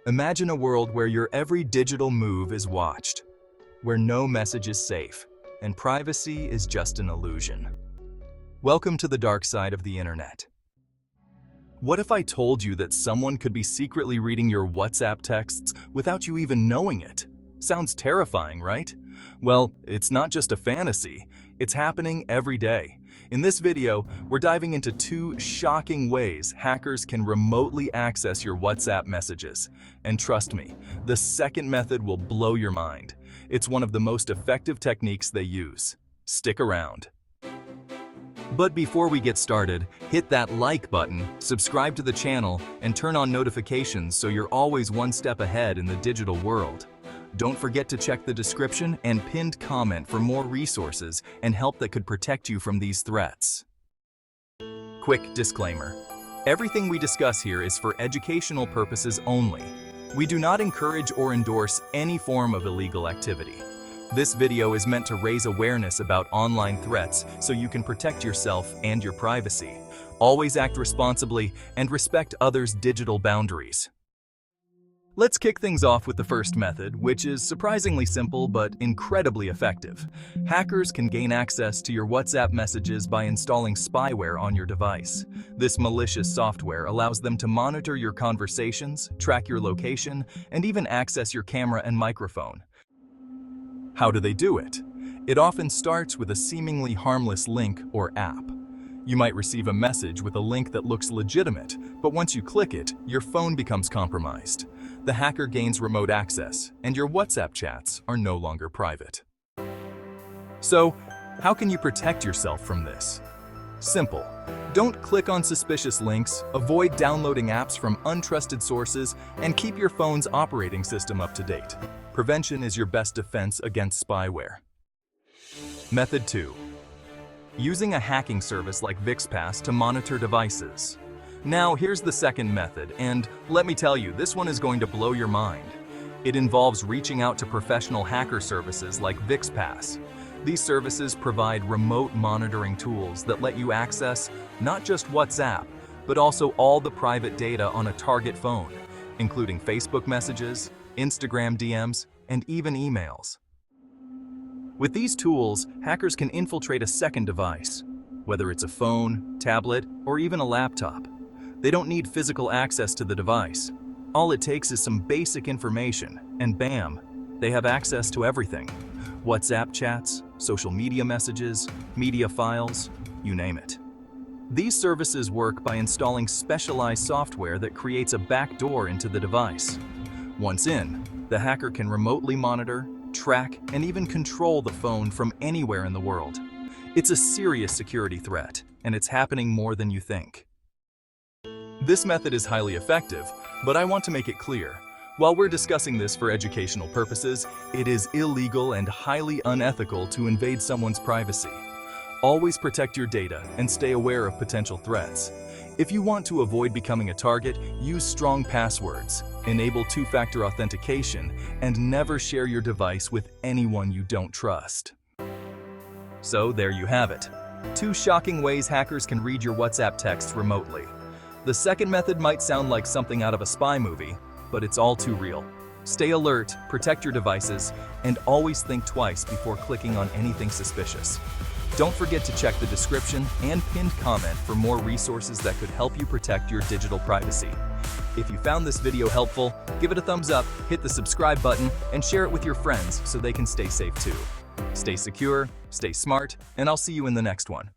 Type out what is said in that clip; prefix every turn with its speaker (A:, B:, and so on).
A: Imagine a world where your every digital move is watched, where no message is safe, and privacy is just an illusion. Welcome to the dark side of the internet. What if I told you that someone could be secretly reading your WhatsApp texts without you even knowing it? Sounds terrifying, right? Well, it's not just a fantasy, it's happening every day. In this video, we're diving into 2 shocking ways hackers can remotely access your WhatsApp messages. And trust me, the second method will blow your mind. It's one of the most effective techniques they use. Stick around. But before we get started, hit that like button, subscribe to the channel, and turn on notifications so you're always one step ahead in the digital world. Don't forget to check the description and pinned comment for more resources and help that could protect you from these threats. Quick disclaimer. Everything we discuss here is for educational purposes only. We do not encourage or endorse any form of illegal activity. This video is meant to raise awareness about online threats so you can protect yourself and your privacy. Always act responsibly and respect others' digital boundaries. Let's kick things off with the first method, which is surprisingly simple but incredibly effective. Hackers can gain access to your WhatsApp messages by installing spyware on your device. This malicious software allows them to monitor your conversations, track your location, and even access your camera and microphone. How do they do it? It often starts with a seemingly harmless link or app. You might receive a message with a link that looks legitimate, but once you click it, your phone becomes compromised. The hacker gains remote access, and your WhatsApp chats are no longer private. So, how can you protect yourself from this? Simple. Don't click on suspicious links, avoid downloading apps from untrusted sources, and keep your phone's operating system up to date. Prevention is your best defense against spyware. Method 2. Using a hacking service like Vixpass to monitor devices. Now, here's the second method, and let me tell you, this one is going to blow your mind. It involves reaching out to professional hacker services like Vixpass. These services provide remote monitoring tools that let you access not just WhatsApp, but also all the private data on a target phone, including Facebook messages, Instagram DMs, and even emails. With these tools, hackers can infiltrate a second device, whether it's a phone, tablet, or even a laptop. They don't need physical access to the device. All it takes is some basic information, and bam, they have access to everything. WhatsApp chats, social media messages, media files, you name it. These services work by installing specialized software that creates a backdoor into the device. Once in, the hacker can remotely monitor, track, and even control the phone from anywhere in the world. It's a serious security threat, and it's happening more than you think. This method is highly effective, but I want to make it clear. While we're discussing this for educational purposes, it is illegal and highly unethical to invade someone's privacy. Always protect your data and stay aware of potential threats. If you want to avoid becoming a target, use strong passwords, enable 2-factor authentication, and never share your device with anyone you don't trust. So there you have it. 2 shocking ways hackers can read your WhatsApp texts remotely. The second method might sound like something out of a spy movie, but it's all too real. Stay alert, protect your devices, and always think twice before clicking on anything suspicious. Don't forget to check the description and pinned comment for more resources that could help you protect your digital privacy. If you found this video helpful, give it a thumbs up, hit the subscribe button, and share it with your friends so they can stay safe too. Stay secure, stay smart, and I'll see you in the next one.